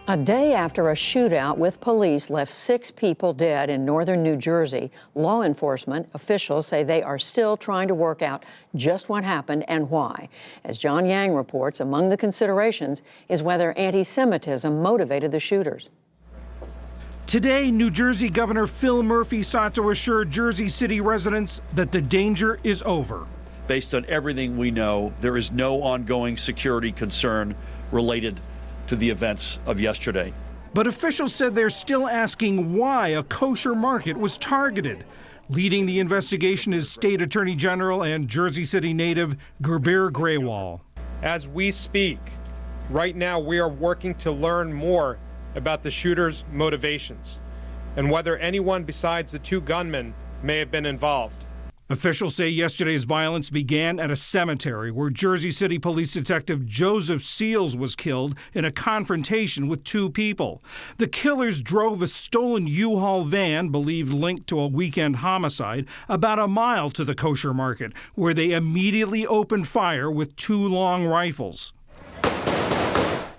A day after a shootout with police left 6 people dead in northern New Jersey, law enforcement officials say they are still trying to work out just what happened and why. As John Yang reports, among the considerations is whether anti-Semitism motivated the shooters. Today, New Jersey Governor Phil Murphy sought to assure Jersey City residents that the danger is over. Based on everything we know, there is no ongoing security concern related to the events of yesterday. But officials said they're still asking why a kosher market was targeted. Leading the investigation is State Attorney General and Jersey City native Gerbir Graywall. As we speak, right now we are working to learn more about the shooter's motivations and whether anyone besides the 2 gunmen may have been involved. Officials say yesterday's violence began at a cemetery where Jersey City Police Detective Joseph Seals was killed in a confrontation with 2 people. The killers drove a stolen U-Haul van, believed linked to a weekend homicide, about a mile to the kosher market, where they immediately opened fire with 2 long rifles.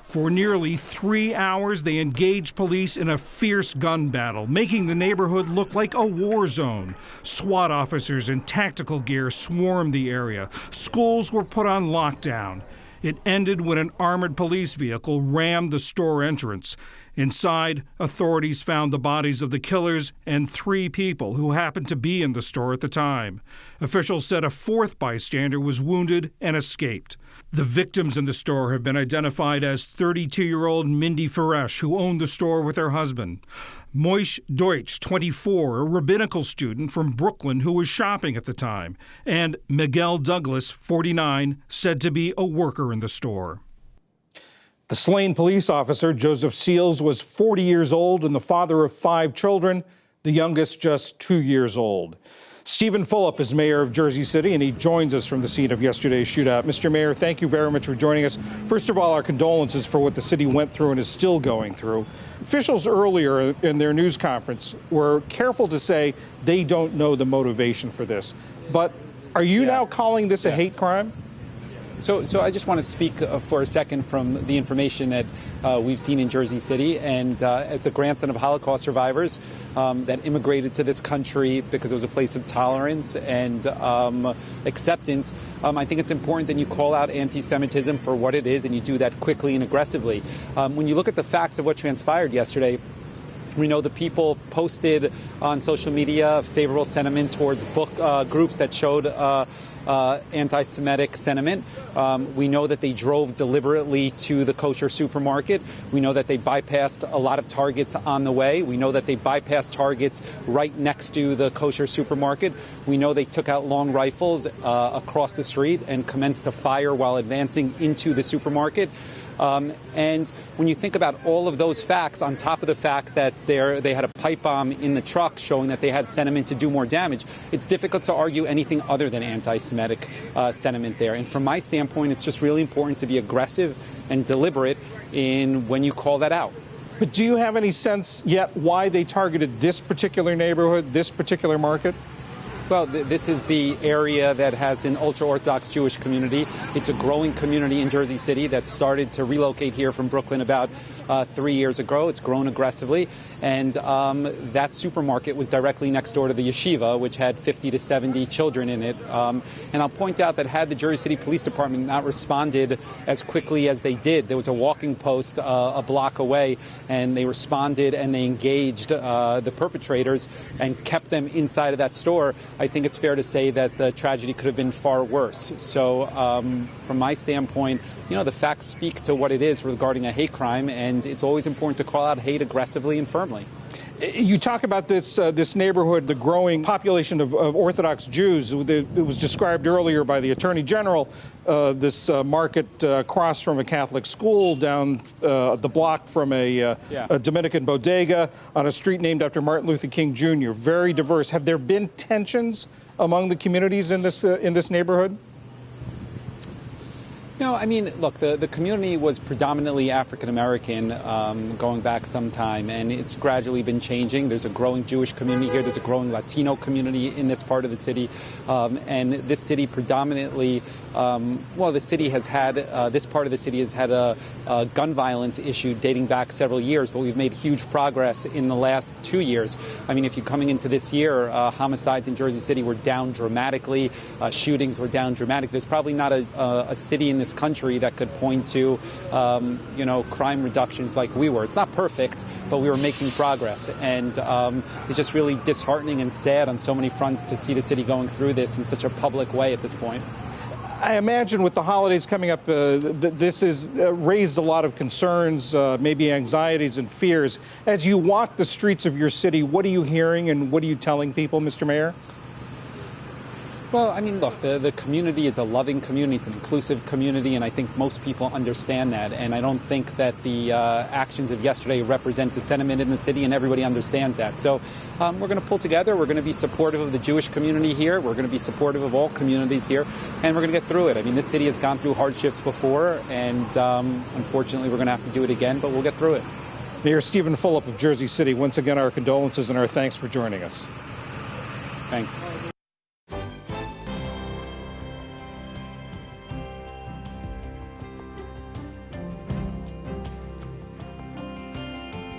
For nearly 3 hours, they engaged police in a fierce gun battle, making the neighborhood look like a war zone. SWAT officers in tactical gear swarmed the area. Schools were put on lockdown. It ended when an armored police vehicle rammed the store entrance. Inside, authorities found the bodies of the killers and 3 people who happened to be in the store at the time. Officials said a 4th bystander was wounded and escaped. The victims in the store have been identified as 32-year-old Mindy Faresh, who owned the store with her husband; Moish Deutsch, 24, a rabbinical student from Brooklyn who was shopping at the time; and Miguel Douglas, 49, said to be a worker in the store. The slain police officer, Joseph Seals, was 40 years old and the father of 5 children, the youngest just 2 years old. Stephen Fulop is mayor of Jersey City, and he joins us from the scene of yesterday's shootout. Mr. Mayor, thank you very much for joining us. First of all, our condolences for what the city went through and is still going through. Officials earlier in their news conference were careful to say they don't know the motivation for this. But are you now calling this a hate crime? So I just want to speak for a second from the information that we've seen in Jersey City. And as the grandson of Holocaust survivors that immigrated to this country because it was a place of tolerance and acceptance, I think it's important that you call out anti-Semitism for what it is, and you do that quickly and aggressively. When you look at the facts of what transpired yesterday, we know the people posted on social media favorable sentiment towards book groups that showed anti-Semitic sentiment. We know that they drove deliberately to the kosher supermarket. We know that they bypassed a lot of targets on the way. We know that they bypassed targets right next to the kosher supermarket. We know they took out long rifles across the street and commenced to fire while advancing into the supermarket. And when you think about all of those facts, on top of the fact that they had a pipe bomb in the truck showing that they had sentiment to do more damage, it's difficult to argue anything other than anti-Semitic sentiment there. And from my standpoint, it's just really important to be aggressive and deliberate in when you call that out. But do you have any sense yet why they targeted this particular neighborhood, this particular market? Well, this is the area that has an ultra-Orthodox Jewish community. It's a growing community in Jersey City that started to relocate here from Brooklyn about 3 years ago. It's grown aggressively. And that supermarket was directly next door to the yeshiva, which had 50 to 70 children in it. And I'll point out that had the Jersey City Police Department not responded as quickly as they did, there was a walking post a block away, and they responded and they engaged the perpetrators and kept them inside of that store. I think it's fair to say that the tragedy could have been far worse. So from my standpoint, the facts speak to what it is regarding a hate crime, and it's always important to call out hate aggressively and firmly. You talk about this neighborhood, the growing population of Orthodox Jews. It was described earlier by the Attorney General, this market across from a Catholic school, down the block from a Dominican bodega, on a street named after Martin Luther King Jr. Very diverse. Have there been tensions among the communities in this neighborhood? No, I mean, look, the community was predominantly African-American going back some time, and it's gradually been changing. There's a growing Jewish community here. There's a growing Latino community in this part of the city. And this city predominantly well, the city has had, this part of the city has had a gun violence issue dating back several years, but we've made huge progress in the last 2 years. I mean, if you're coming into this year, homicides in Jersey City were down dramatically, shootings were down dramatically. There's probably not a city in this country that could point to, crime reductions like we were. It's not perfect, but we were making progress. And it's just really disheartening and sad on so many fronts to see the city going through this in such a public way at this point. I imagine with the holidays coming up, this has raised a lot of concerns, maybe anxieties and fears. As you walk the streets of your city, what are you hearing and what are you telling people, Mr. Mayor? Well, I mean, look, the community is a loving community. It's an inclusive community, and I think most people understand that. And I don't think that the actions of yesterday represent the sentiment in the city, and everybody understands that. So we're going to pull together. We're going to be supportive of the Jewish community here. We're going to be supportive of all communities here, and we're going to get through it. I mean, this city has gone through hardships before, and unfortunately, we're going to have to do it again, but we'll get through it. Mayor Stephen Fulop of Jersey City, once again, our condolences and our thanks for joining us. Thanks.